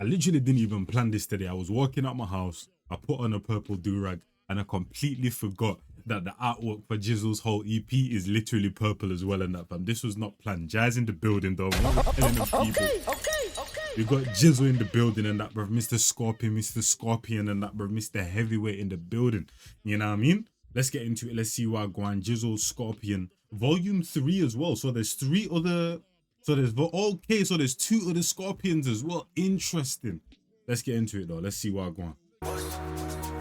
I literally didn't even plan this today. I was walking out my house, I put on a purple do-rag, and I completely forgot that the artwork for Jizzle's whole EP is literally purple as well, and that, fam. This was not planned. Jazz in the building, though. Okay. We got Jizzle in the building and that, bro. Mr. Scorpion and that, bro. Mr. Heavyweight in the building. You know what I mean? Let's get into it. Let's see what go on. Jizzle, Scorpion, Volume 3 as well. So there's 3 other... So there's... Okay, so there's 2 other Scorpions as well. Interesting. Let's get into it, though. Let's see what go on.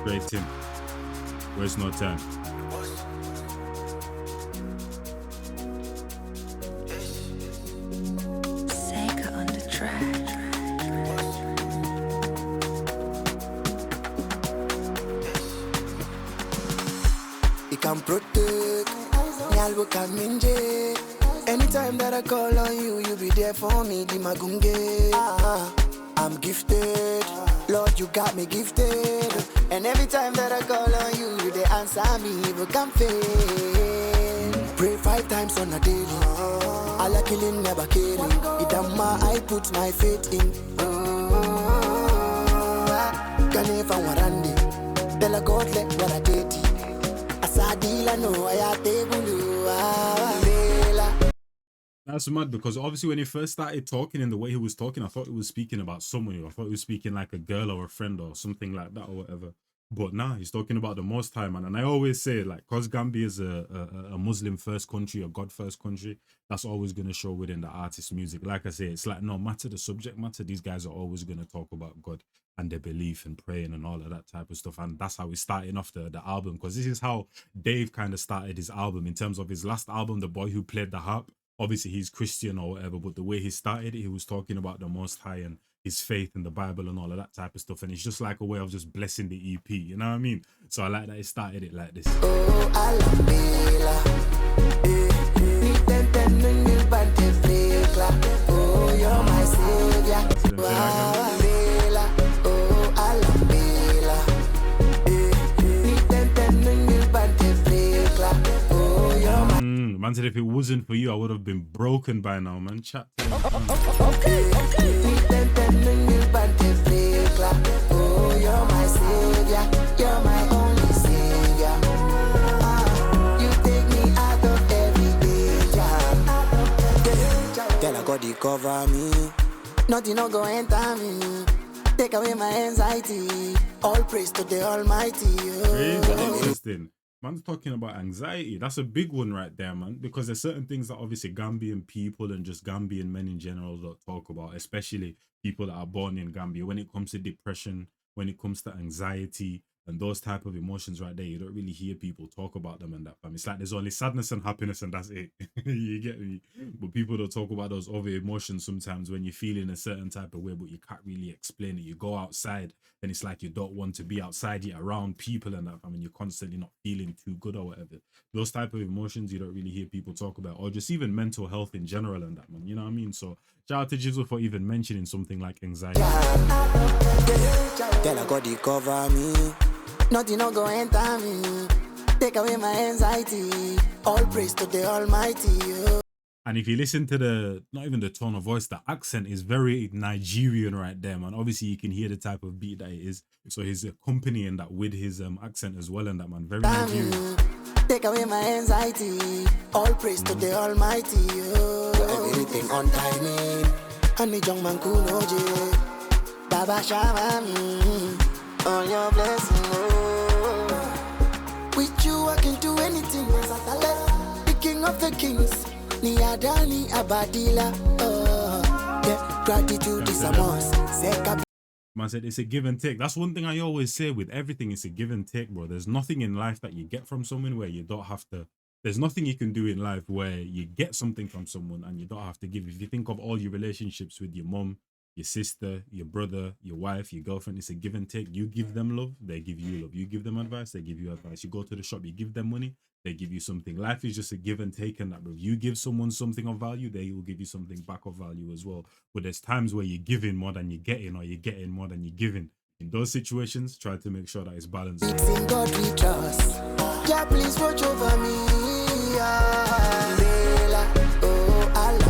Great team. Waste no time. Sega on the track. You can protect, Nyalbo can minje. Anytime that I call on you, you be there for me, di magunge. I'm gifted, Lord, you got me gifted. And every time that I call on you, you they answer me, you can fail. Pray 5 times on a daily. Allah killing, never killing. It my I put my faith in. Can if I warandi, tell a God let what I did. Asadila no I That's mad, because obviously when he first started talking in the way he was talking, I thought he was speaking about someone. I thought he was speaking like a girl or a friend or something like that or whatever. But nah, he's talking about the Most High, man. And I always say, like, because Gambia is a Muslim first country, a God first country, that's always going to show within the artist's music. Like I say, it's like no matter the subject matter, these guys are always going to talk about God and their belief and praying and all of that type of stuff. And that's how we're starting off the album, because this is how Dave kind of started his album in terms of his last album, The Boy Who Played the Harp. Obviously, he's Christian or whatever, but the way he started it, he was talking about the Most High and his faith in the Bible and all of that type of stuff. And it's just like a way of just blessing the EP, you know what I mean? So I like that he started it like this. Oh, you're my savior. Man said if it wasn't for you, I would have been broken by now, man. Chat. Okay. Oh, you're my savior. You're my only savior. You take me out of every danger. Tell a God you cover me. Nothing no go enter me. Take away my anxiety. All praise to the Almighty. Crazy, interesting. Man's talking about anxiety. That's a big one right there, man. Because there's certain things that obviously Gambian people and just Gambian men in general don't talk about, especially people that are born in Gambia. When it comes to depression, when it comes to anxiety and those type of emotions right there, you don't really hear people talk about them and that, fam. It's like there's only sadness and happiness and that's it. You get me? But people don't talk about those other emotions sometimes when you're feeling a certain type of way, but you can't really explain it. You go outside and it's like you don't want to be outside yet around people and that, I mean, you're constantly not feeling too good or whatever. Those type of emotions you don't really hear people talk about, or just even mental health in general and that, man. You know what I mean? So shout out to Jizzle for even mentioning something like anxiety. Tell a God you cover me. Nothing no go enter me. Take away my anxiety. All praise to the Almighty. And if you listen to the, not even the tone of voice, the accent is very Nigerian right there, man. Obviously, you can hear the type of beat that it is. So he's accompanying that with his accent as well and that, man. Very Nigerian. Take away my anxiety. All praise to the Almighty. Everything on timing. And me young man kunoje. Baba Shama me. On your blessing. With you I can do anything. The King of the Kings. Ni Adani Abadila. Yeah, gratitude is a must. Man said it's a give and take. That's one thing I always say with everything. It's a give and take, bro. There's nothing in life that you get from someone where you don't have to. There's nothing you can do in life where you get something from someone and you don't have to give. If you think of all your relationships with your mom, your sister, your brother, your wife, your girlfriend, it's a give and take. You give them love, they give you love. You give them advice, they give you advice. You go to the shop, you give them money, they give you something. Life is just a give and take, and that, bro. You give someone something of value, they will give you something back of value as well. But there's times where you're giving more than you're getting, or you're getting more than you're giving. In those situations, try to make sure that it's balanced. It's in God we trust. Yeah, please watch over me. Oh, Allah.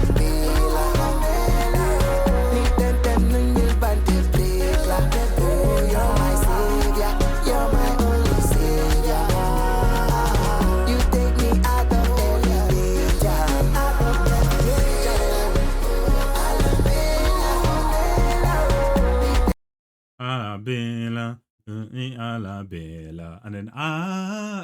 Alabella, Alabella, and then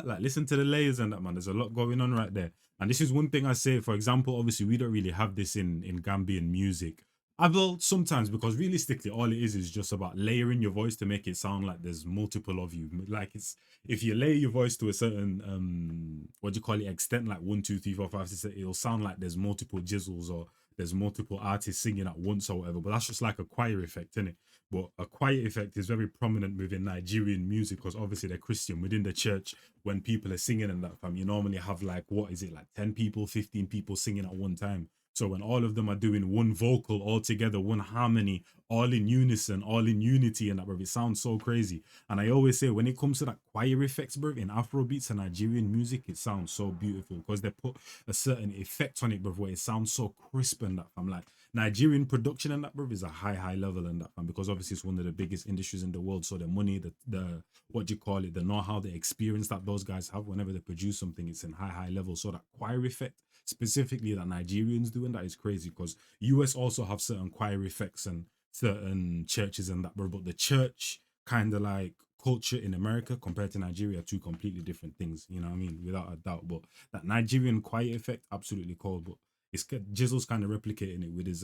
like listen to the layers and that, man. There's a lot going on right there. And this is one thing I say, for example, obviously we don't really have this in Gambian music. I will sometimes, because realistically all it is just about layering your voice to make it sound like there's multiple of you. Like it's, if you layer your voice to a certain what do you call it, extent, like 1 2 3 4 5 6 7, it'll sound like there's multiple Jizzles or there's multiple artists singing at once or whatever. But that's just like a choir effect, isn't it? But a choir effect is very prominent within Nigerian music, because obviously they're Christian. Within the church, when people are singing and that, fam, you normally have like, what is it, like 10 people, 15 people singing at one time. So when all of them are doing one vocal all together, one harmony, all in unison, all in unity and that, bro, it sounds so crazy. And I always say, when it comes to that choir effects, bro, in Afrobeats and Nigerian music, it sounds so beautiful because they put a certain effect on it, bro, where it sounds so crisp and that, fam. Like Nigerian production and that, bro, is a high level and that, fam, because obviously it's one of the biggest industries in the world. So the money, the what do you call it, the know-how, the experience that those guys have whenever they produce something, it's in high level. So that choir effect specifically that Nigerians do, and that is crazy, because US also have certain choir effects and certain churches and that, but the church kind of like culture in America compared to Nigeria are two completely different things, you know what I mean, without a doubt. But that Nigerian choir effect, absolutely cold. But it's Jizzle's kind of replicating it with his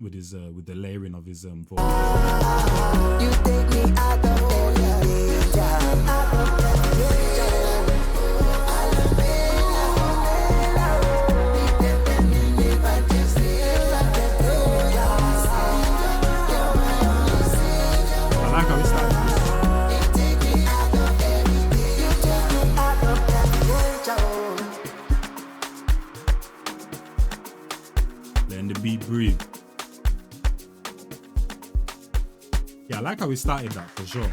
with the layering of his vocals. You take me out of I like how it started. Letting the beat breathe. Yeah, I like how we started that for sure.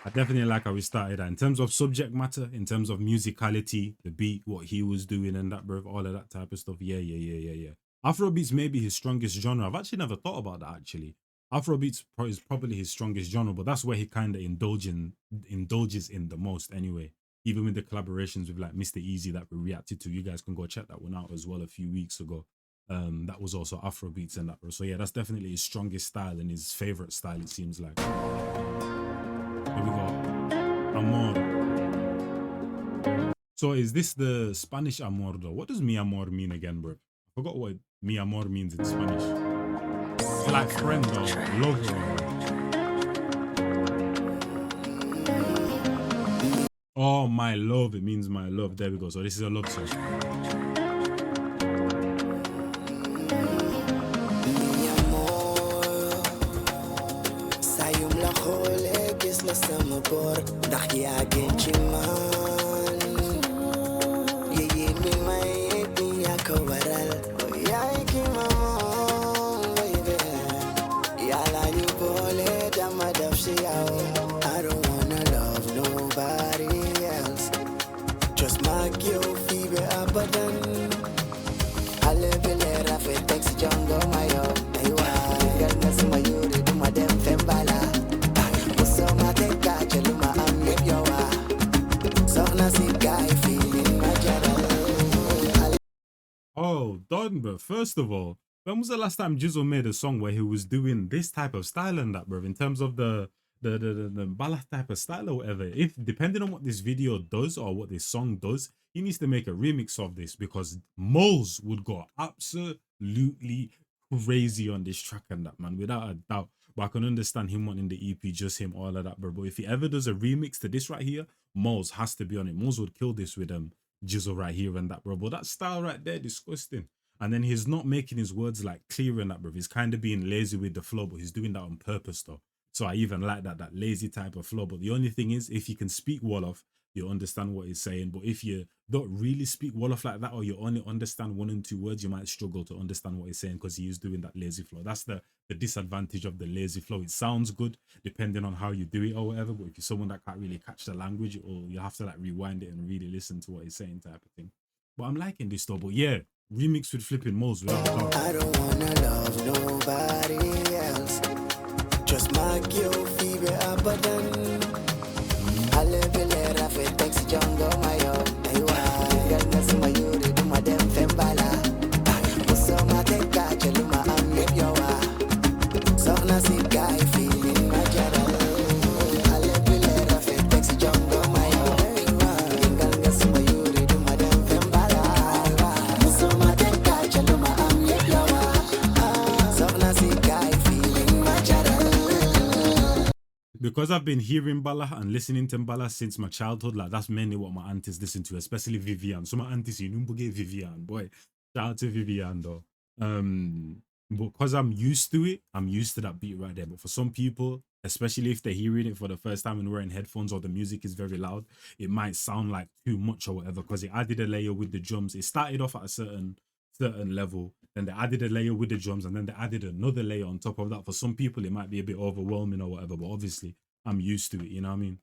I definitely like how we started that. In terms of subject matter, in terms of musicality, the beat, what he was doing and that, bro, all of that type of stuff. Yeah. Afrobeats may be his strongest genre. I've actually never thought about that, actually. Afrobeats is probably his strongest genre, but that's where he kind of indulges in the most anyway. Even with the collaborations with like Mr. Easy that we reacted to, you guys can go check that one out as well a few weeks ago. That was also Afrobeats and that, bro. So yeah, that's definitely his strongest style and his favorite style, it seems like. Here we go. Amore. So is this the Spanish amor though? What does mi amor mean again, bro? I forgot what mi amor means in Spanish. It's like friend or lover. Oh, my love. It means my love. There we go. So this is a love song. I don't wanna love nobody else. Just mark your fever abadan. Alebelera fe text jungle mayo. Aywa, galna suma yuri duma dem fembala. Usoma teka cheluma amip yowa. Sohna si guy feeling majaral. Oh, done, bro. First of all, when was the last time Jizzle made a song where he was doing this type of style and that, bro? In terms of the ballad type of style or whatever. If depending on what this video does or what this song does, he needs to make a remix of this, because Moles would go absolutely crazy on this track and that, man, without a doubt. But I can understand him wanting the EP, just him, all of that, bro. But if he ever does a remix to this right here, Moles has to be on it. Moles would kill this with Jizzle right here and that, bro. But that style right there, disgusting. And then he's not making his words like clear and that, bro. He's kind of being lazy with the flow, but he's doing that on purpose though. So I even like that lazy type of flow. But the only thing is, if you can speak Wolof, you understand what he's saying. But if you don't really speak Wolof like that, or you only understand 1 and 2 words, you might struggle to understand what he's saying, because he is doing that lazy flow. That's the disadvantage of the lazy flow. It sounds good depending on how you do it or whatever, but if you're someone that can't really catch the language, or you have to like rewind it and really listen to what he's saying type of thing. But I'm liking this though. But yeah, remix with flipping Moles. I don't wanna love nobody else. Just mark your fever abadan. Alebelera fe text jungle mayo. Aywa, galna suma yuri duma dem fembala. because I've been hearing Bala and listening to Bala since my childhood, like that's mainly what my aunties listen to, especially Vivian. So my aunties, you know, Vivian, boy. Shout out to Vivian though. Because I'm used to it, I'm used to that beat right there. But for some people, especially if they're hearing it for the first time and wearing headphones or the music is very loud, it might sound like too much or whatever. Because it added a layer with the drums. It started off at a certain level, then they added a layer with the drums, and then they added another layer on top of that. For some people, it might be a bit overwhelming or whatever. But obviously, I'm used to it. You know what I mean?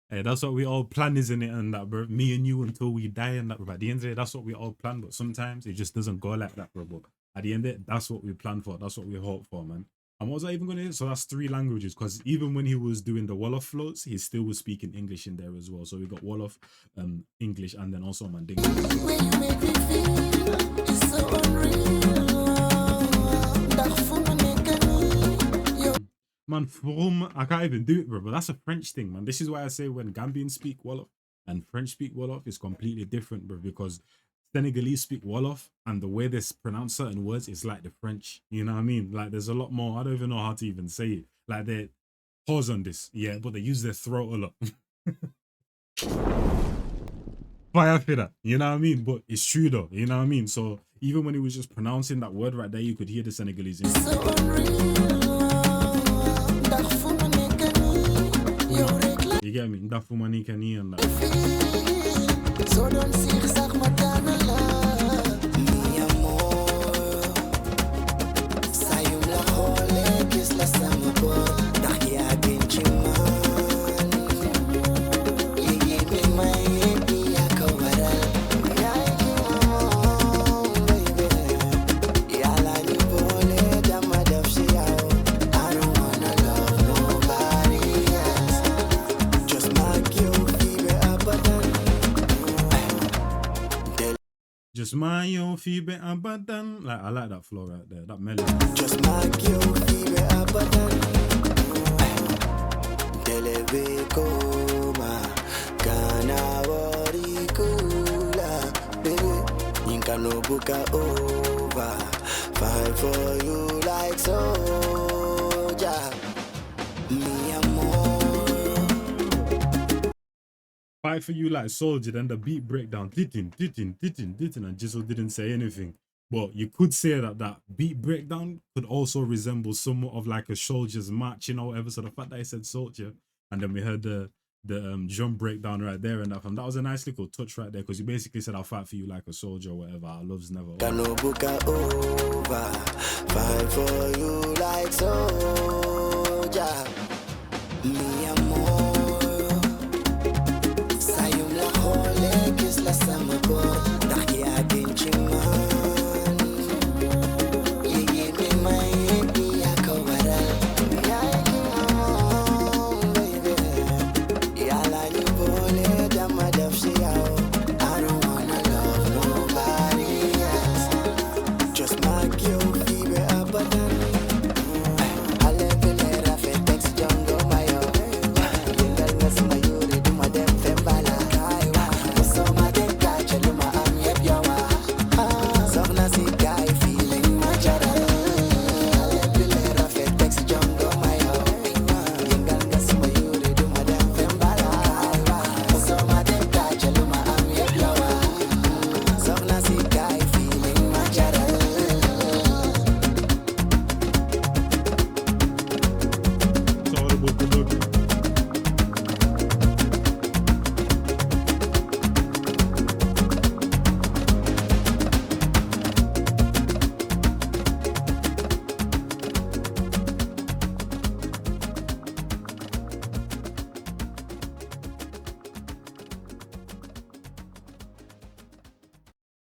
Hey, that's what we all plan, isn't it? And that, bro, me and you until we die, and that, bro. At the end of the day, that's what we all plan. But sometimes it just doesn't go like that, bro. But at the end of it, that's what we plan for. That's what we hope for, man. And what was I even going to? So that's 3 languages. Because even when he was doing the Wolof floats, he still was speaking English in there as well. So we got Wolof, English, and then also Mandingo. Man, from I can't even do it, bro. But that's a French thing, man. This is why I say when Gambians speak Wolof and French speak Wolof, it's completely different, bro. Because Senegalese speak Wolof, and the way they pronounce certain words is like the French. You know what I mean? Like there's a lot more. I don't even know how to even say it. Like they pause on this, yeah, but they use their throat a lot. Fire for that, you know what I mean? But it's true though, you know what I mean? So even when he was just pronouncing that word right there, you could hear the Senegalese. You get me? Ndafumani kani and that. So don't see mi amor. Sayum la hole kis la samapor. Dakia genchiman. Ye me mai ya kawaral. Baby. Ya la ni bole dama dafshi yao. I don't wanna love nobody else. Just like you, baby, abadan. Just my own feedback abadan. Like I like that flow right there, that melody. Just like you, feedback abadan. Deleve koma kana wari kula, baby. Inka no buka over. Fight for you like soldier. Mi amor. Fight for you like soldier, then the beat breakdown, and Jizzle didn't say anything. But you could say that that beat breakdown could also resemble somewhat of like a soldier's marching or whatever. So the fact that I said soldier, and then we heard the drum breakdown right there, and that was a nice little touch right there, because you basically said I'll fight for you like a soldier or whatever. Our love's never over. Fight for you like soldier. Mi amor. La samapor, dakia genchiman. Ye me mai ya kawaral. Baby, ya la ni bole dama dafshi yao. I don't wanna love nobody else. Just like you, fever abadan. Alebelera fetex jungle mayo. Yengal ngas mayuri duma dem fembala.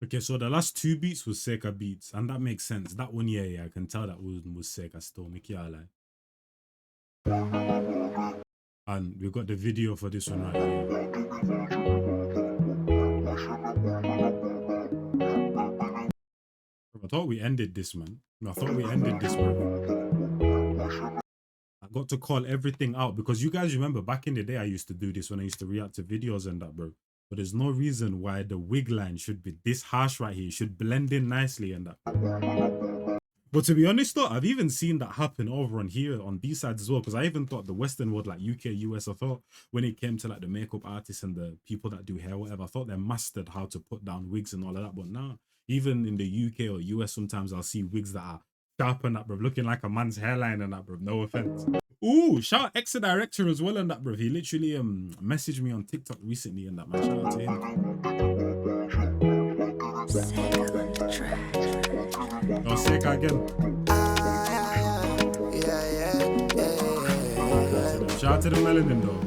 Okay, so the last 2 beats was Seka beats, and that makes sense. That one, yeah, I can tell that was Seka still. And we got the video for this one right here. thought we ended this, man. No, I thought we ended this, bro. I got to call everything out because you guys remember back in the day I used to do this when I used to react to videos and that, bro. But there's no reason why the wig line should be this harsh right here. It should blend in nicely and that. But to be honest though, I've even seen that happen over on here on these sides as well. Because I even thought the Western world, like UK, US, I thought when it came to like the makeup artists and the people that do hair, whatever, I thought they mastered how to put down wigs and all of that. But now, even in the UK or US, sometimes I'll see wigs that are sharp and that, bro, looking like a man's hairline and that, bro. No offense. Ooh, shout out Exa Director as well and that, bro. He literally messaged me on TikTok recently and that, man. Shout out to him. Sega on the track. Oh, Sega again. Shout out to the melanin though.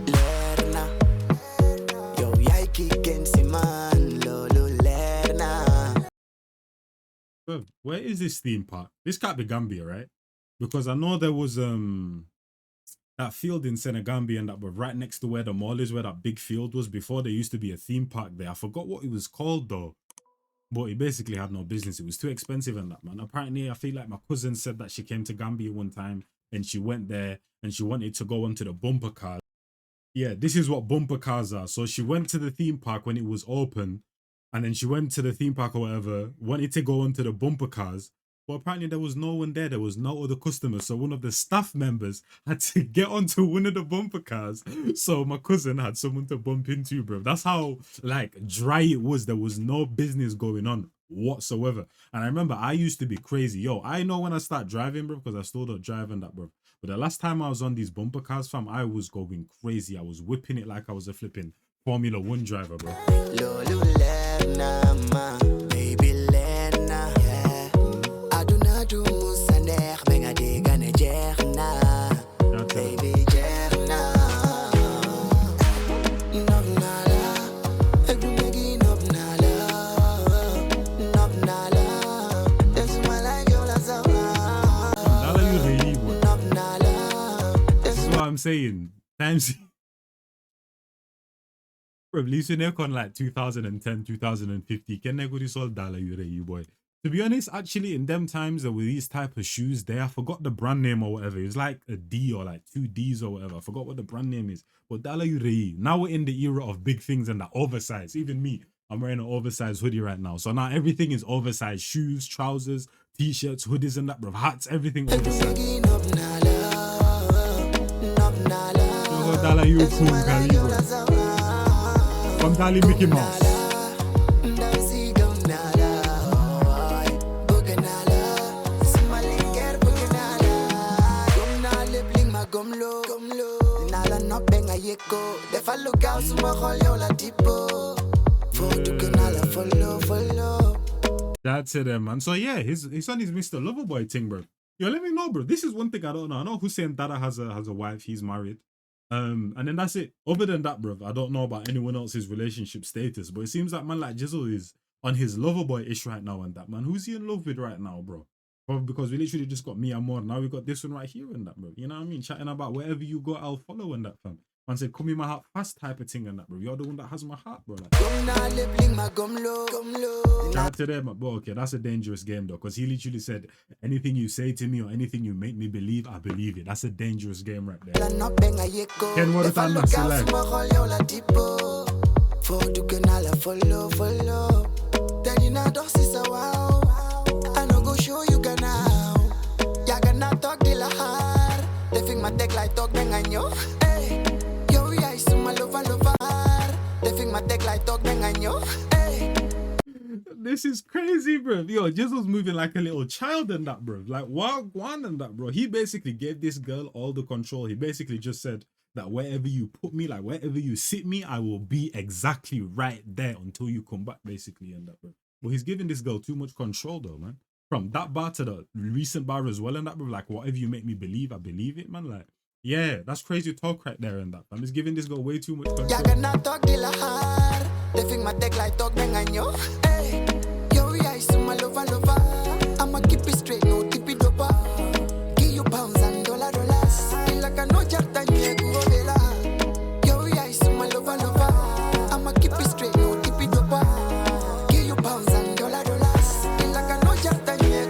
Bro, where is this theme park? This can't be Gambia, right? Because I know there was that field in Senegambia and that were right next to where the mall is, where that big field was before. There used to be a theme park there. I forgot what it was called though. But it basically had no business. It was too expensive and that, man. Apparently, I feel like my cousin said that she came to Gambia one time and she went there and she wanted to go onto the bumper cars. Yeah, this is what bumper cars are. So she went to the theme park when it was open and then she went to the theme park or whatever, wanted to go onto the bumper cars. But apparently there was no one there. There was no other customers. So one of the staff members had to get onto one of the bumper cars. So my cousin had someone to bump into, bro. That's how like dry it was. There was no business going on whatsoever. And I remember I used to be crazy. Yo, I know when I start driving, bro, because I still don't drive and that, bro. But the last time I was on these bumper cars, fam, I was going crazy. I was whipping it like I was a flipping Formula 1 driver, bro. I'm saying times releasing aircon like 2010 2050 can they go this all dollar you boy. To be honest, actually in them times there were these type of shoes there. I forgot the brand name or whatever. It was like a D or like 2 Ds or whatever. I forgot what the brand name is. But dollar you now we're in the era of big things and that oversized. Even me, I'm wearing an oversized hoodie right now. So now everything is oversized. Shoes, trousers, t-shirts, hoodies and that, bro. Hats, everything oversized. Dollar you cool, from Dali Mickey Mouse. That's it, man. So yeah, his son is Mr. Loverboy thing, bro. Yo, let me know, bro. This is one thing I don't know. I know Hussein Dada has a wife. He's married. And then that's it. Other than that, bro, I don't know about anyone else's relationship status, but it seems like man like Jizzle is on his Loverboy-ish right now and that, man. Who's he in love with right now, bro? Probably because we literally just got me and Amore. Now we got this one right here and that, bro. You know what I mean? Chatting about wherever you go, I'll follow and that, fam. Man said, come in my heart fast type of thing and that, bro. You're the one that has my heart, bro. Like, shout out to them, bro. Okay, that's a dangerous game, though, because he literally said, anything you say to me or anything you make me believe, I believe it. That's a dangerous game right there. Ken, what time that's life? I no go show you now. Ya gonna talk de la har. They think my tech like talk benganyo. Hey, yo I suma lover. They think my tech like talk benganyo. Hey. This is crazy, bro. Yo, Jizzle's moving like a little child and that, bro. Like Wagwan and that, bro. He basically gave this girl all the control. He basically just said that wherever you put me, like wherever you sit me, I will be exactly right there until you come back, basically, and that, bro. But he's giving this girl too much control, though, man. From that bar to the recent bar as well, and that, bro. Like, whatever you make me believe, I believe it, man. Like, yeah, that's crazy talk right there, and that. I'm just giving this girl way too much control. They think my tech like talk benganyo. Hey, yo, I suma lover. I'ma keep it straight, no tip it over. Give you pounds and dollars. Feel like I know Jata Nyeguvela. Yo, I suma lover. I'ma keep it straight, no tip it over. Give you pounds and dollars. Feel like I know Jata Nyeguvela.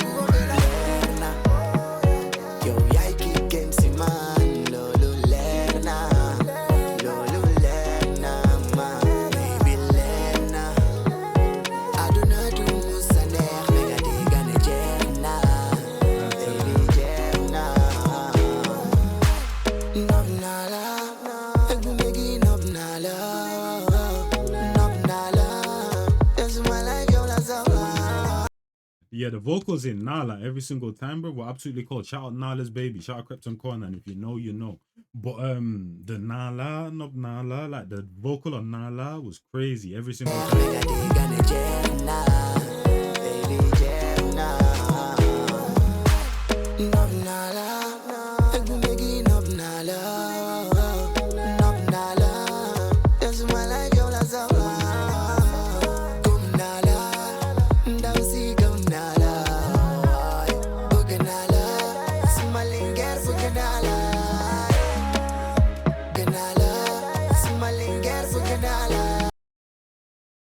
Yeah, the vocals in Nala every single time, bro, were absolutely cool. Shout out Nala's baby, shout out Krypton Corner, and if you know, you know. But the Nala, not Nala, like the vocal on Nala was crazy every single time.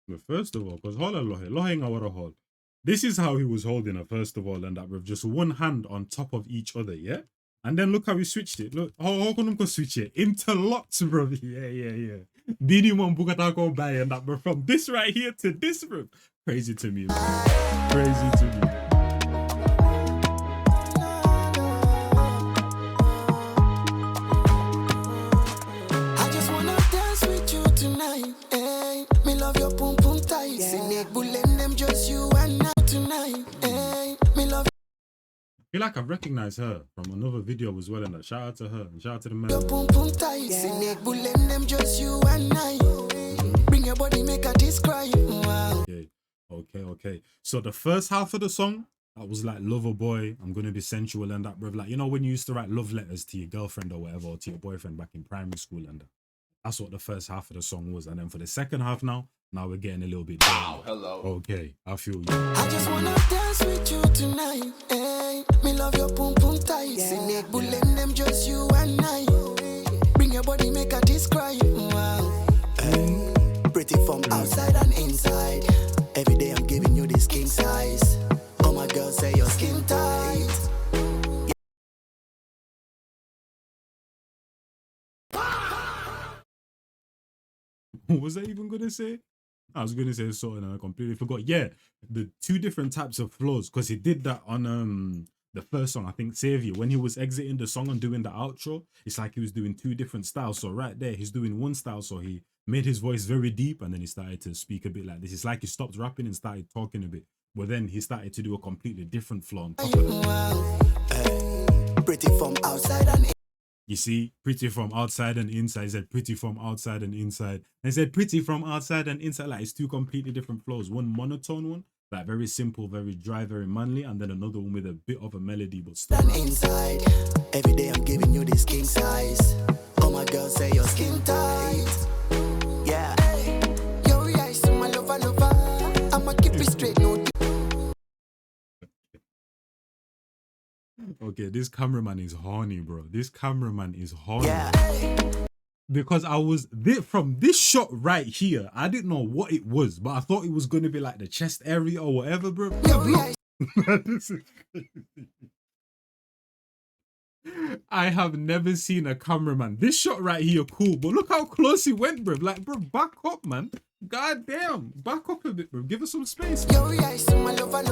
But first of all, because hold. This is how he was holding her, first of all, and that with just one hand on top of each other, yeah? And then look how he switched it. Look, how can we switch it? Interlocks, bro. Yeah. Bini mon bukata go by and that, bro. From this right here to this, bro. Crazy to me, bro. Crazy to me. I just wanna dance with you tonight. Hey, me love your pum pum tight. Sinek bullet them just you and I tonight. Hey, me love. I feel like I've recognized her from another video as well, and that shout out to her and shout out to the man. Your pum pum tight. Sinek bullet them just you and I. Bring your body, make her describe. Wow. Okay. So the first half of the song, that was like lover boy, I'm gonna be sensual and that, bro. Like, you know when you used to write love letters to your girlfriend or whatever, or to your boyfriend back in primary school, and that's what the first half of the song was. And then for the second half now we're getting a little bit down. Hello. Okay, I feel you. I just wanna dance with you tonight. Hey, me love your pum pum tight. Sinek bullet them just you and I. Bring your body, make her describe. Wow. Hey, pretty from outside and inside. Every day I'm giving you this king size. Oh my girl, say your skin tight. What was I even gonna say? I was gonna say something and I completely forgot. Yeah, the two different types of flows, because he did that on the first song, I think Saviour, when he was exiting the song and doing the outro. It's like he was doing two different styles. So right there, he's doing one style, so he made his voice very deep, and then he started to speak a bit like this. It's like he stopped rapping and started talking a bit, but then he started to do a completely different flow on top of it. Pretty from outside and You see, pretty from outside and inside. He said pretty from outside and inside. And he said pretty from outside and inside. Like, it's two completely different flows. One monotone one, like very simple, very dry, very manly, and then another one with a bit of a melody, but still inside. Every day I'm giving you this king size. Oh my girl, say your skin tight. Yeah. Yo, eyes to my lover. I'ma keep it straight, no. Okay, this cameraman is horny, bro. This cameraman is horny. Yeah. Because I was from this shot right here, I didn't know what it was, but I thought it was gonna be like the chest area or whatever, bro. This is crazy. I have never seen a cameraman. This shot right here, cool, but look how close he went, bro. Like, bro, back up, man. God damn, back up a bit, bro. Give us some space. Yo, eyes to my lover.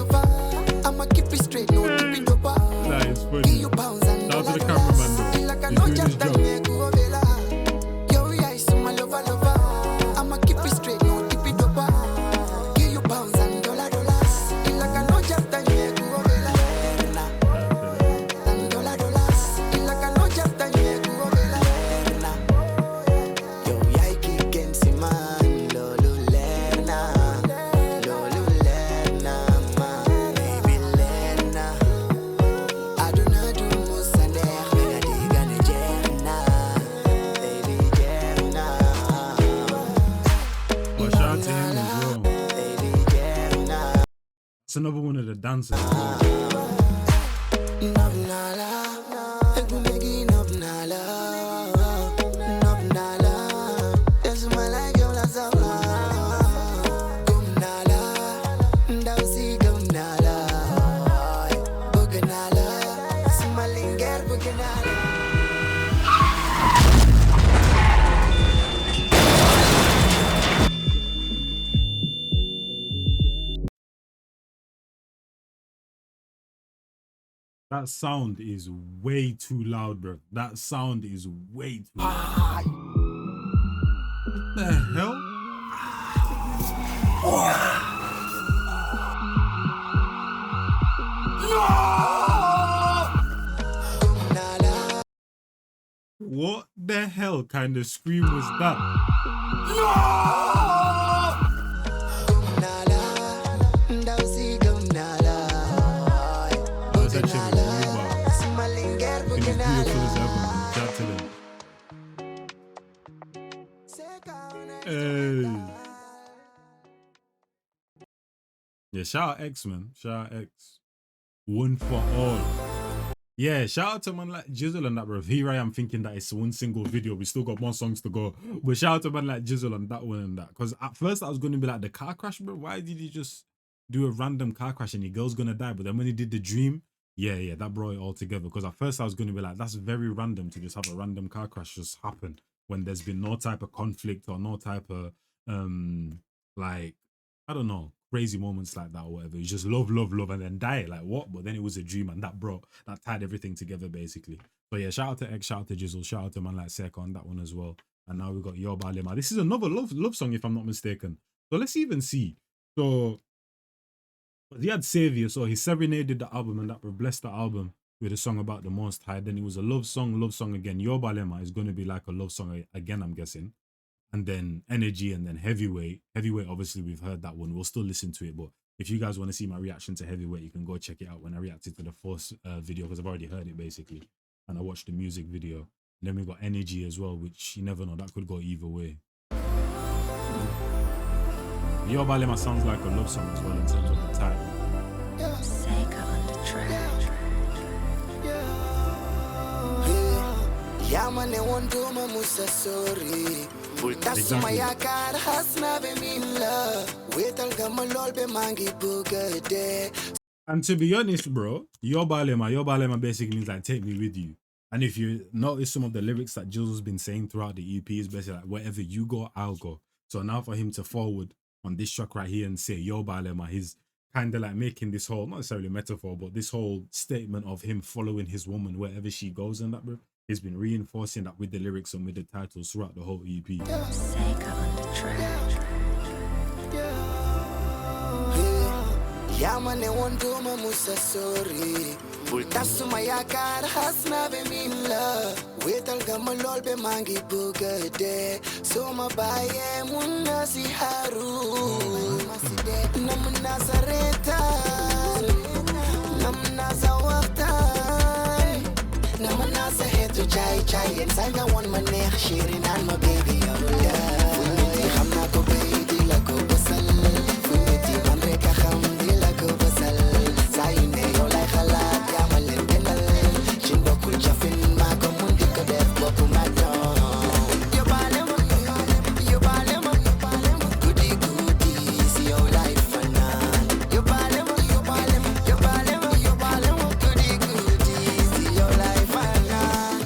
I'ma keep it straight, no keep it over. That is funny. Shout out to the cameraman, though. He's doing his job. Yo, eyes to my lover. I'ma keep it straight, no keep it over. Give you pounds and dollars. Like I know just that you go over. And dollars. Like I know just that you go over. Yo, yaki can see man, Lolulerna, man, baby Lena. I do not do musaner, when I dig on the Jenna, baby Jenna. But shout out to him as well. Baby Jenna. It's another one of the dancers. That sound is way too loud, bro. That sound is way too loud. What the hell? What the hell kind of scream was that? That was actually really bad. It was beautiful as ever, man. Shout to them. Hey. Yeah, shout out X, man. Shout out X. One for all. Yeah, shout out to man like Jizzle and that, bro. Here I am thinking that it's one single video. We still got more songs to go. But shout out to man like Jizzle on that one and that. Because at first I was going to be like, the car crash, bro. Why did he just do a random car crash and your girl's going to die? But then when he did the dream, yeah, that brought it all together. Because at first I was going to be like, that's very random to just have a random car crash just happen when there's been no type of conflict or no type of, like, I don't know, crazy moments like that or whatever. You just love, and then die. Like, what? But then it was a dream and that tied everything together basically. So yeah, shout out to X, shout out to Jizzle, shout out to man like Seka on that one as well. And now we got Yobalehma. This is another love song if I'm not mistaken. So let's even see. So he had Saviour, so he serenaded the album and that blessed the album with a song about the Most High. Then it was a love song again. Yobalehma is going to be like a love song again, I'm guessing. And then Energy, and then Heavyweight. Heavyweight, obviously, we've heard that one. We'll still listen to it. But if you guys want to see my reaction to Heavyweight, you can go check it out when I reacted to the first video, because I've already heard it, basically. And I watched the music video. And then we got Energy as well, which you never know. That could go either way. Yobalehma sounds like a love song as well in terms of the title. Seka on the track. Yamane wondoma musa sorry. Bultasuma yakar hasna be minla. Wetal gamalol be mangi bugade. And to be honest, bro, Yobalehma basically means like take me with you. And if you notice some of the lyrics that Jizzle's been saying throughout the EP is basically like wherever you go, I'll go. So now for him to forward on this track right here and say Yobalehma, he's kind of like making this whole, not necessarily metaphor, but this whole statement of him following his woman wherever she goes and that, bro. He's been reinforcing that with the lyrics and with the titles throughout the whole EP. Seka on the track. Yamane wondoma musa sorry. Bultasuma yakar hasna be minla. Wetal gamalol be mangi bugade. So mabaye munasi haru. Namna zareta. Namna zawaktan. Namna zahetu chai. Inside I want my neck sharing and my baby your love. Funiti khamna ko baby la ko basal. Funiti manreka khamdi la ko basal. Sayine yo like halak yamal endenal. Chindo kul jafin ma ko mundi ko def bopu madon. Yobalehma. Goody see your life fanan. Yobalehma. Goody see your life fanan.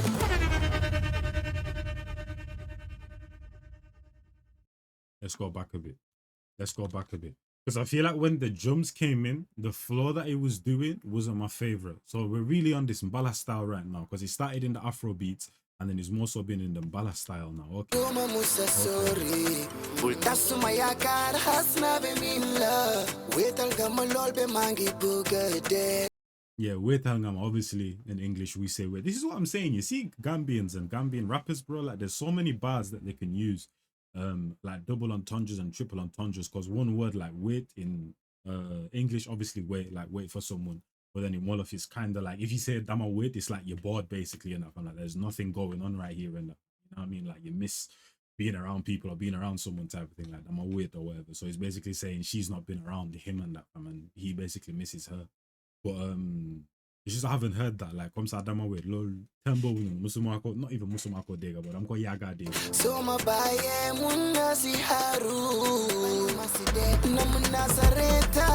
Let's go back a bit. Because I feel like when the drums came in, the flow that it was doing wasn't my favorite. So we're really on this Mbala style right now, because it started in the Afro beats and then it's more so been in the Mbala style now. Okay. Yeah, Wetangam, obviously in English we say wait. This is what I'm saying. You see Gambians and Gambian rappers, bro, like there's so many bars that they can use. Like double entendres and triple entendres, because one word like wait in English, obviously wait for someone, but then in Wolof it's kind of like if you say dama wait, it's like you're bored basically, and like there's nothing going on right here, and you know what I mean, like you miss being around people or being around someone type of thing, like dama wait or whatever. So he's basically saying she's not been around him and that, and he basically misses her. But it's just I haven't heard that. Like, come sa dama wait, lol, tembo, musumako, not even musumako dega, but I'm called yaga dega. So my baye munasi haru, namna zareta,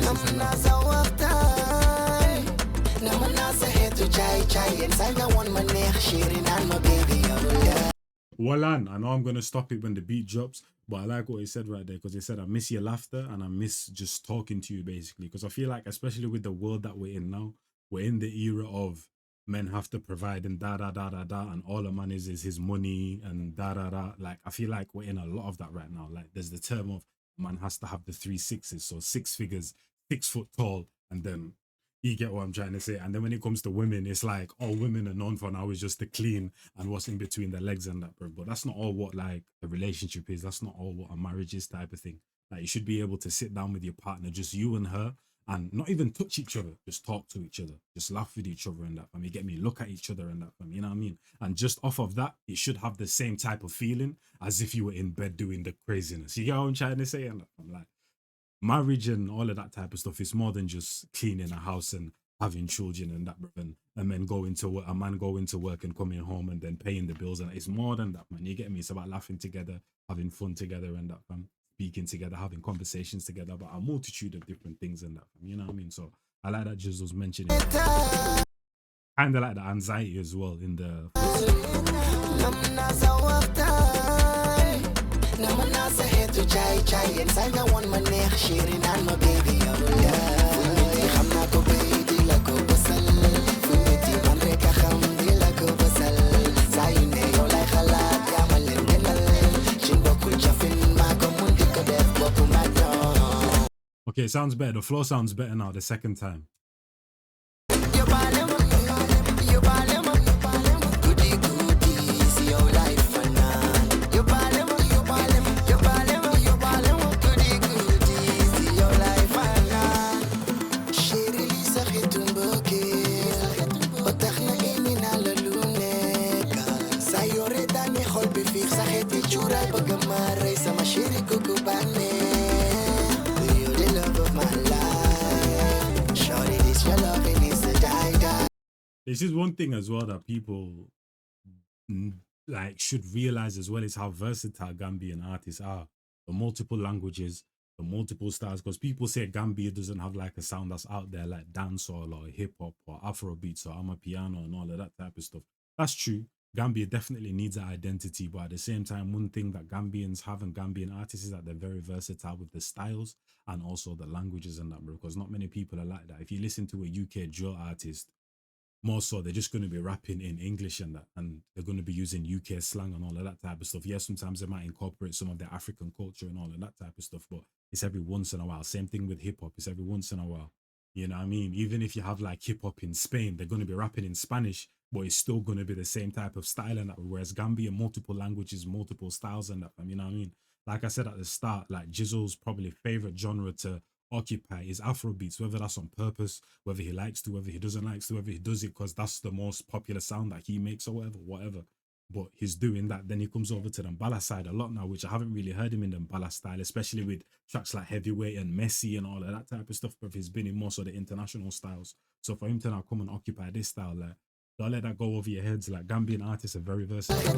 namna zawakta, namna zahetu chai. Inside I want my neck sharing and my baby. Wallan, I know I'm gonna stop it when the beat drops, But I like what he said right there because he said, I miss your laughter and I miss just talking to you basically. Because I feel like, especially with the world that we're in now, we're in the era of men have to provide and da da da da da, and all a man is his money and da da da. Like, I feel like we're in a lot of that right now. Like, there's the term of man has to have the 3 6s, so 6 figures, 6 foot tall, and then you get what I'm trying to say. And then when it comes to women, it's like all women are known for now is just the clean and what's in between the legs and that, bro. But that's not all what like a relationship is. That's not all what a marriage is, type of thing. Like, you should be able to sit down with your partner, just you and her, and not even touch each other, just talk to each other, just laugh with each other and that, fam. You get me? Look at each other and that, fam. You know what I mean? And just off of that, it should have the same type of feeling as if you were in bed doing the craziness. You get what I'm trying to say? And that, fam? Like, marriage and all of that type of stuff is more than just cleaning a house and having children and that, and then going to work, a man going to work and coming home and then paying the bills. And it's more than that, man. You get me? It's about laughing together, having fun together and that, fam. Speaking together, having conversations together about a multitude of different things and that, fam. You know what I mean? So I like that Jizzle's mentioning. Kind of like the anxiety as well in the. Okay, it sounds better. The flow sounds better now the second time. This is one thing as well that people like should realize as well, is how versatile Gambian artists are. The multiple languages, the multiple styles. Because people say Gambia doesn't have like a sound that's out there like dancehall or hip hop or Afrobeats or Amapiano and all of that type of stuff. That's true. Gambia definitely needs an identity, but at the same time, one thing that Gambians have and Gambian artists is that they're very versatile with the styles and also the languages and that, because not many people are like that. If you listen to a UK drill artist, more so they're just going to be rapping in English and that, and they're going to be using UK slang and all of that type of stuff. Yes, sometimes they might incorporate some of their African culture and all of that type of stuff, but it's every once in a while. Same thing with hip hop, it's every once in a while. You know what I mean? Even if you have like hip hop in Spain, they're going to be rapping in Spanish, but it's still going to be the same type of style and that. Whereas Gambia, multiple languages, multiple styles and that. You know what I mean? Like I said at the start, like Jizzle's probably favorite genre to occupy is Afrobeats, whether that's on purpose, whether he likes to, whether he doesn't like to, whether he does it because that's the most popular sound that he makes or whatever. But he's doing that. Then he comes over to the Mbala side a lot now, which I haven't really heard him in the Mbala style, especially with tracks like Heavyweight and Messi and all of that type of stuff. But he's been in more so the international styles. So for him to now come and occupy this style, like, don't let that go over your heads. Like, Gambian artists are very versatile.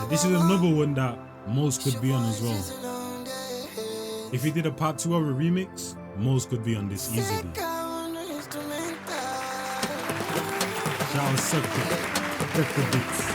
This is another one that Mose could be on as well. If he did a part 2 of a remix, Mose could be on this easily. Shout out Sector Beats.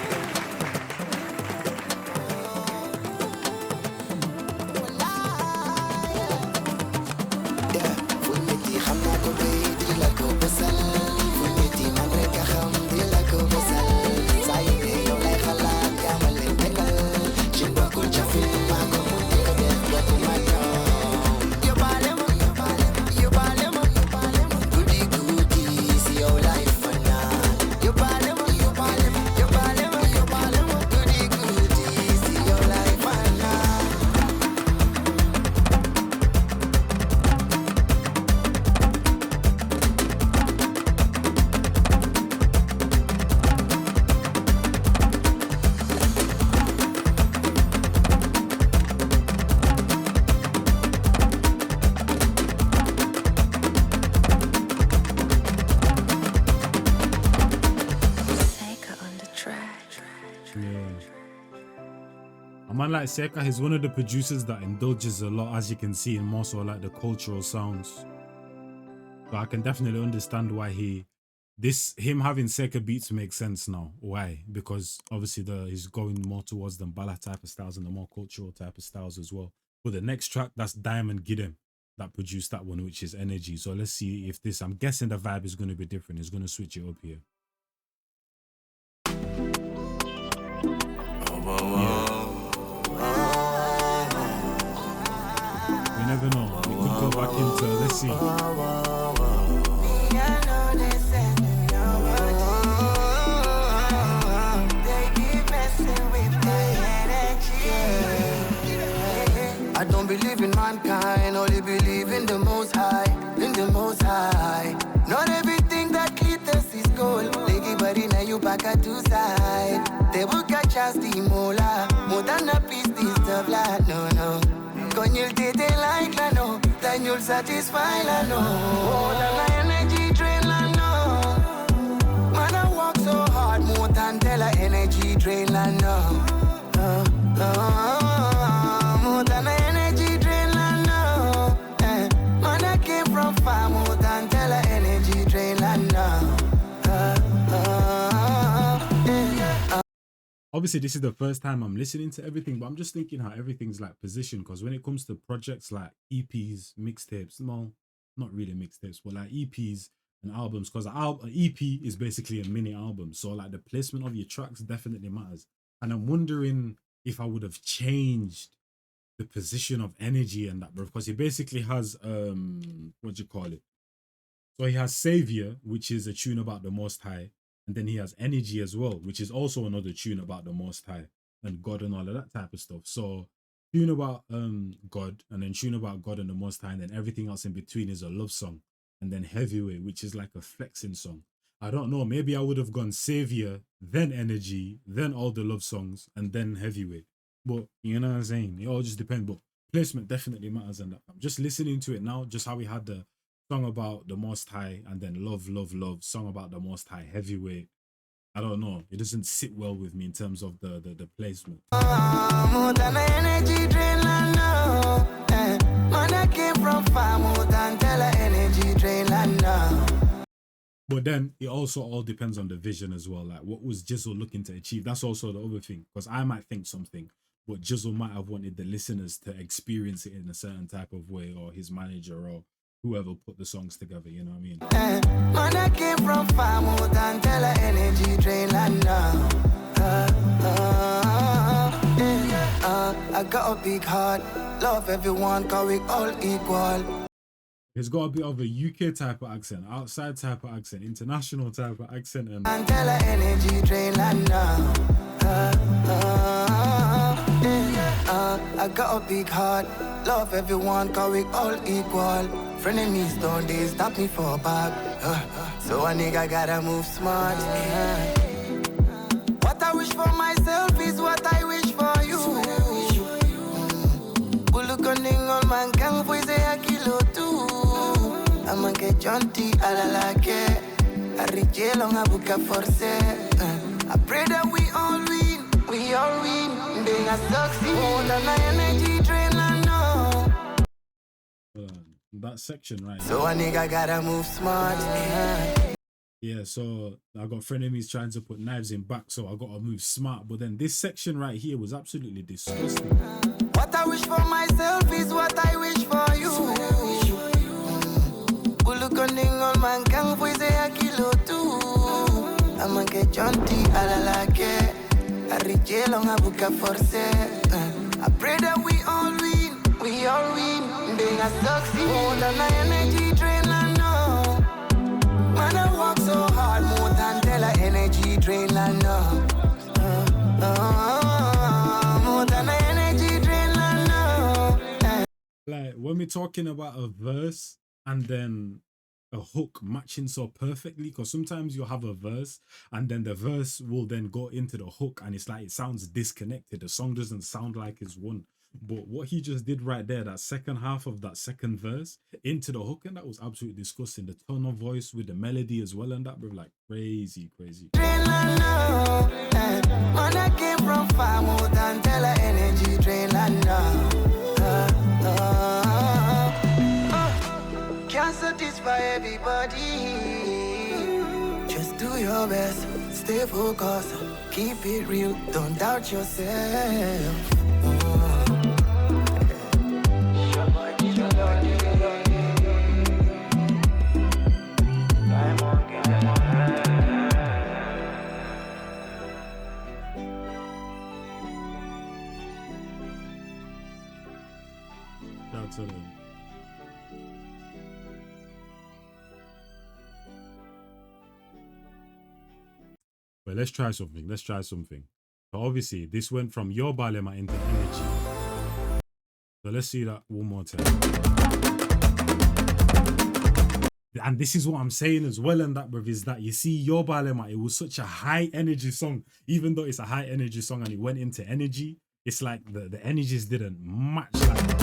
man like Seka, he's one of the producers that indulges a lot, as you can see, in more so like the cultural sounds. So I can definitely understand why him having Seka beats makes sense now. Why? Because obviously he's going more towards the ballad type of styles and the more cultural type of styles as well. But the next track, that's Diamond Giddem that produced that one, which is Energy. So let's see if this, I'm guessing the vibe is going to be different. It's going to switch it up here. We never know. We could go back into, let's see. I don't believe in mankind, only believe in the Most High, in the Most High. Not everything that glitters is gold. Lady, but in a you back at two side. They will catch us the mola, more than a piece this the blood, no. When you'll take it like la no, then you'll satisfy la no. Oh, the energy drain la no. Man, I walk so hard, more than tell her energy drain la no. More than energy drain la no. Man, I came from far, more than tell her energy drain la no. Obviously, this is the first time I'm listening to everything, but I'm just thinking how everything's like positioned. Because when it comes to projects like EPs, mixtapes, no, not really mixtapes, but like EPs and albums, because an EP is basically a mini album. So like the placement of your tracks definitely matters. And I'm wondering if I would have changed the position of Energy and that, bro, because he basically has what do you call it? So he has Saviour, which is a tune about the Most High. And then he has Energy as well, which is also another tune about the Most High and God and all of that type of stuff. So tune about God, and then tune about God and the Most High, and then everything else in between is a love song. And then Heavyweight, which is like a flexing song. I don't know. Maybe I would have gone Saviour, then Energy, then all the love songs, and then Heavyweight. But you know what I'm saying? It all just depends. But placement definitely matters. And I'm just listening to it now, just how we had the song about the Most High, and then Love, song about the Most High, Heavyweight. I don't know. It doesn't sit well with me in terms of the placement. More than energy drain la no. Man, I came from far, more than tell her energy drain la no. But then it also all depends on the vision as well. Like, what was Jizzle looking to achieve? That's also the other thing. Because I might think something, but Jizzle might have wanted the listeners to experience it in a certain type of way, or his manager, or whoever put the songs together, you know what I mean? Man, I came from far, more than tell her energy drain la no. I got a big heart, love everyone, cause we all equal. He's got a bit of a UK type of accent, outside type of accent, international type of accent, and tell her energy drain la no. I got a big heart, love everyone, cause we all equal. Frenemies don't they stop me for a bag. So a nigga gotta move smart. What I wish for myself is what I wish for you. Bulukoning on man kang poise a kilo too. I'ma get jaunty alalake. I reach long abuka force. I pray that we all win. Being a succeed. More than my energy drain la no. That section right so a nigga gotta move smart. Yeah, so I got frenemies trying to put knives in back, so I gotta move smart. But then this section right here was absolutely disgusting. What I wish for myself is what I wish for you. Bulukoning on man kang poise a kilo too. I'ma get jaunty alalake. I reach long abuka force. I pray that we all win. Being a succeed. More than my energy drain la no. Man, I walk so hard, more than tell her energy drain la no. More than my energy drain la no. Like when we're talking about a verse and then a hook matching so perfectly, because sometimes you'll have a verse and then the verse will then go into the hook and it's like it sounds disconnected. The song doesn't sound like it's one. But what he just did right there, that second half of that second verse into the hook, and that was absolutely disgusting. The tone of voice with the melody as well, and that, bro, like crazy. Man, I came from far more than tell her energy drain and can't satisfy everybody. Just do your best, stay focused, keep it real, don't doubt yourself. That's it. But let's try something. So obviously, this went from Yobalehma into energy. So let's see that one more time. And this is what I'm saying as well, and that, bruv, is that you see Yobalehma, it was such a high energy song. Even though it's a high energy song and it went into energy, it's like the energies didn't match like that.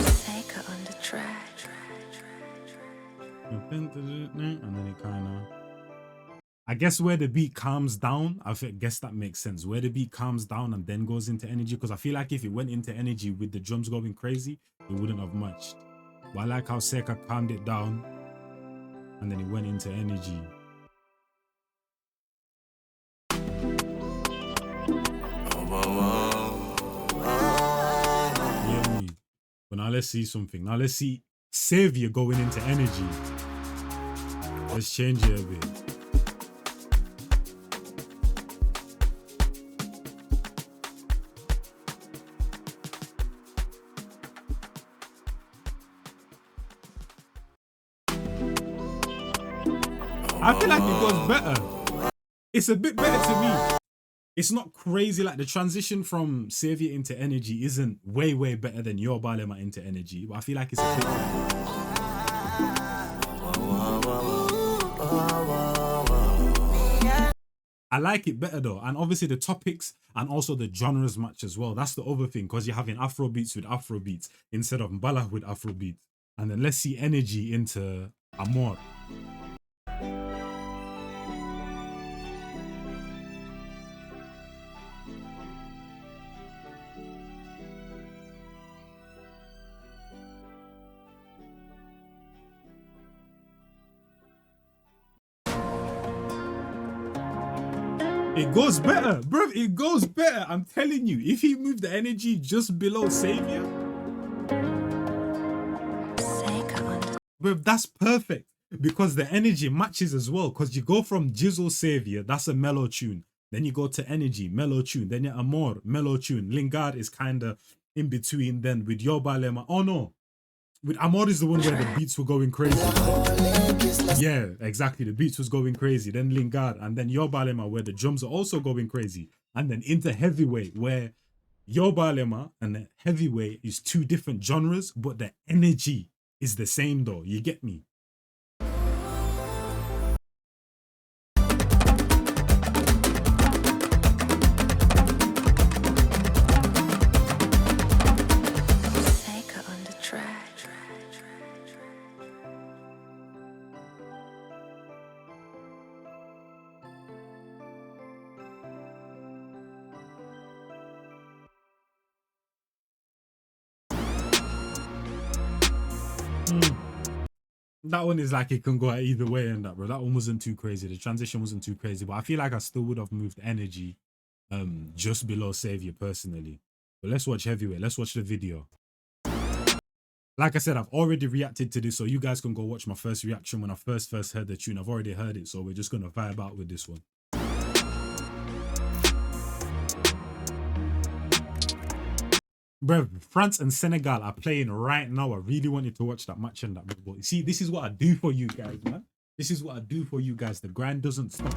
Seka on the track. And then it kind of, I guess where the beat calms down, guess that makes sense. Where the beat calms down and then goes into energy, because I feel like if it went into energy with the drums going crazy, it wouldn't have matched. But I like how Seka calmed it down and then it went into energy. Yeah, me. But now let's see something. Now let's see Saviour going into energy. Let's change it a bit. I feel like it goes better. It's a bit better to me. It's not crazy, like the transition from Saviour into energy isn't way better than Yobalehma into energy, but I feel like it's a bit better. I like it better though, and obviously the topics and also the genres match as well. That's the other thing, because you're having Afro beats with Afro beats instead of Mbala with Afro beats. And then let's see energy into Amore. It goes better, bro. It goes better. I'm telling you. If he moved the energy just below Saviour, bro, that's perfect. Because the energy matches as well. Because you go from Jizzle Saviour, that's a mellow tune. Then you go to energy, mellow tune. Then you Amore, mellow tune. Linguere is kind of in between. Then with Yobalehma, oh no. With Amore is the one where the beats were going crazy. Yeah, exactly. The beats was going crazy. Then Linguere, and then Yobalehma, where the drums are also going crazy. And then into heavyweight, where Yobalehma and the heavyweight is two different genres, but the energy is the same though. You get me? That one is like it can go either way, and that, bro. That one wasn't too crazy. The transition wasn't too crazy, but I feel like I still would have moved energy just below Saviour personally. But let's watch heavyweight. Let's watch the video. Like I said, I've already reacted to this, so you guys can go watch my first reaction when I first heard the tune. I've already heard it, so we're just gonna vibe out with this one. Bro, France and Senegal are playing right now. I really wanted to watch that match and that. But you see, this is what I do for you guys, man. This is what I do for you guys. The grind doesn't stop.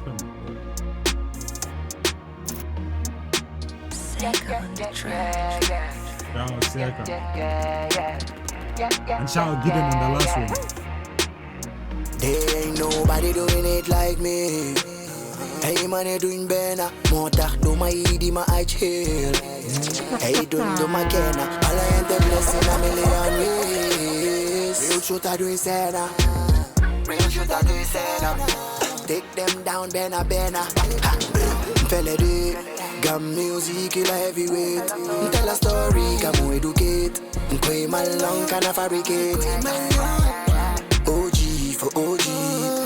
Seka on the track. Shout out Seka. And shout out Gideon on the last one. There ain't nobody doing it like me. Hey man, you doing better. Motak do my idi my I chill. Hey, don't do my kena. All I ain't the blessing a million ways. Real shooter do sena. Real shooter do sena. Take them down, bena bena. Fella do. Gam music, kill a heavyweight. Tell a story, come educate. Quay my long can I fabricate. OG for OG,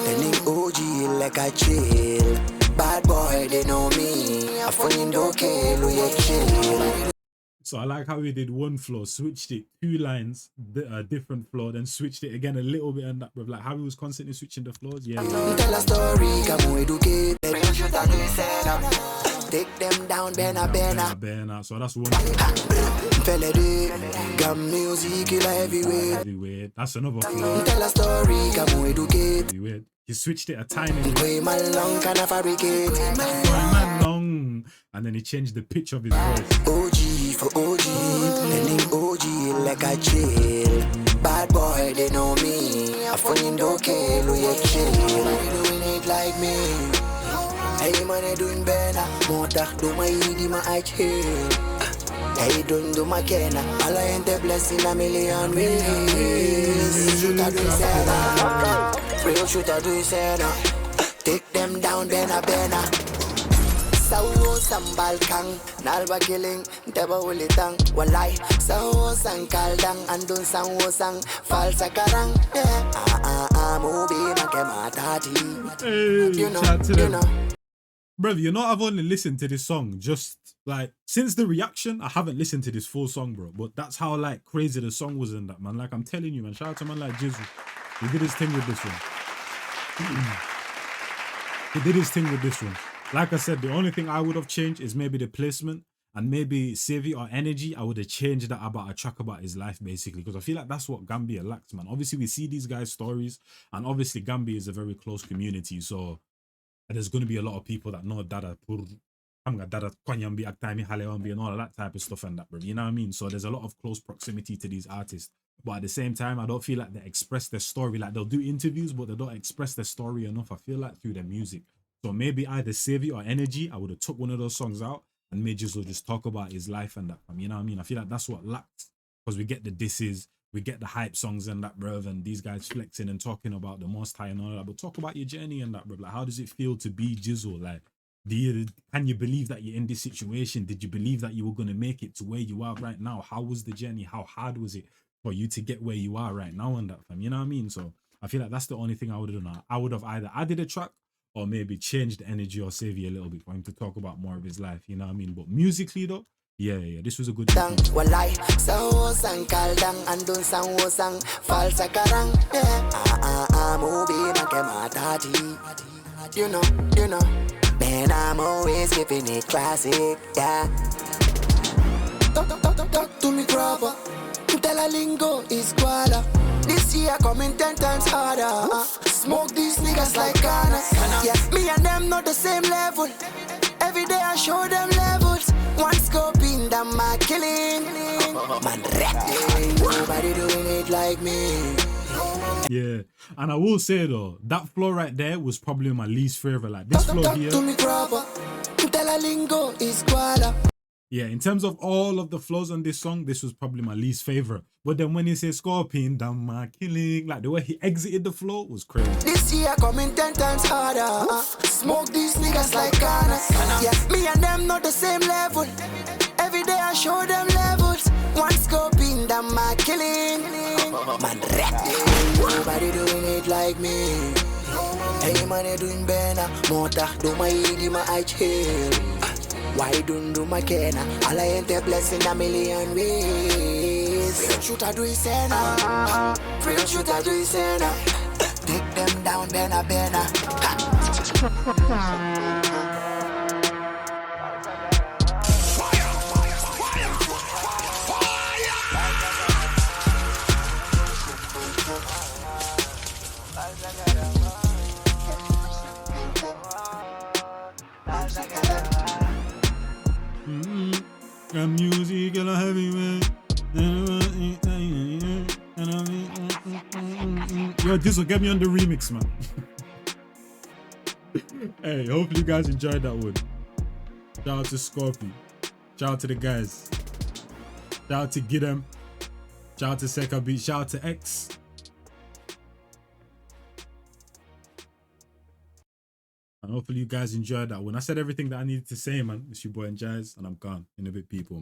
turning OG like a chill. Bad boy, they know me. I find okay, we chill. So I like how he did one flow, switched it 2 lines, different flow, then switched it again a little bit, and that, bro. Like how he was constantly switching the flows. Yeah. Tell a story, come educate. Take them down, bena. So that's one. Fella do. Gam music, kill a heavyweight. Heavyweight. That's another flow. Tell a story, come educate. Heavyweight. He switched it a tiny bit. Quay my long can I fabricate. Long. And then he changed the pitch of his voice. OG for OG, turning OG like a chill. Bad boy, they know me. I find okay, we chill. Doing it like me. Hey man, I doing better. Motak do my idi my I chill. Hey, don't do my kena. All I ain't the blessing a million ways. Shooter do sena. Real shooter do sena. Take them down, bena. Sawo sambal kang, nalba killing, deba ulitang, walay. Sawo sang kaldang, andun sang wosang, falsa karang. Mubi makematati. You know. Brother, you know I've only listened to this song just like since the reaction. I haven't listened to this full song, bro. But that's how like crazy the song was in that, man. Like I'm telling you, man. Shout out to man like Jizzle. He did his thing with this one. He did his thing with this one. Like I said, the only thing I would have changed is maybe the placement and maybe Saviour or Energy. I would have changed that about a track about his life, basically, because I feel like that's what Gambia lacks, man. Obviously, we see these guys' stories, and obviously Gambia is a very close community, so there's going to be a lot of people that know Dada Dada Kwanyambi Aktami Halewambi and all of that type of stuff and that, bro. You know what I mean? So there's a lot of close proximity to these artists. But at the same time, I don't feel like they express their story. Like they'll do interviews, but they don't express their story enough. I feel like through their music. So maybe either Saviour or Energy, I would have took one of those songs out and made Jizzle just talk about his life and that. You know what I mean? I feel like that's what lacks, because we get the disses, we get the hype songs and that, bruv, and these guys flexing and talking about the Most High and all that. But talk about your journey and that, bruv. Like, how does it feel to be Jizzle? Like, can you believe that you're in this situation? Did you believe that you were gonna make it to where you are right now? How was the journey? How hard was it for you to get where you are right now and that, fam? You know what I mean? So I feel like that's the only thing I would have done. I would have either added a track or maybe changed the Energy or Saviour a little bit for him to talk about more of his life. You know what I mean? But musically though, yeah, this was a good thing. Walay, sawo sang kaldang, andun sang wosang, falsa karang. Mubi makematati. You know. Man, I'm always keeping it classic, yeah. Talk to me proper. Tell a lingo is guala. This year coming 10 times harder. Smoke these niggas like canas. Yeah, me and them not the same level. Every day I show them levels. One scope in them my killing. Man, nobody doing it like me. Yeah, and I will say though, that flow right there was probably my least favorite. Like this flow here. Yeah, in terms of all of the flows on this song, this was probably my least favorite. But then when he said scorpion, damn my killing, like the way he exited the flow was crazy. This year coming 10 times harder. Smoke these niggas like canas. Yeah, me and them not the same level. Every day I show them levels. One scope in them my killing. Man, nobody doing it like me. Hey man, you doing better. Motak do my idi my I chill. Why don't do my kena? All I ain't a blessing a million ways. Real shooter do his sena. Real shooter do his sena. Take them down, bena. Music and a heavyweight. Yo, Jizzle, get me on the remix, man. Hey, hopefully you guys enjoyed that one. Shout out to Scorpy. Shout out to the guys. Shout out to Gidem. Shout out to Seka Beat. Shout out to X. And hopefully you guys enjoyed that one. I said everything that I needed to say, man. It's your boy Njies, and I'm gone. In a bit, people, man.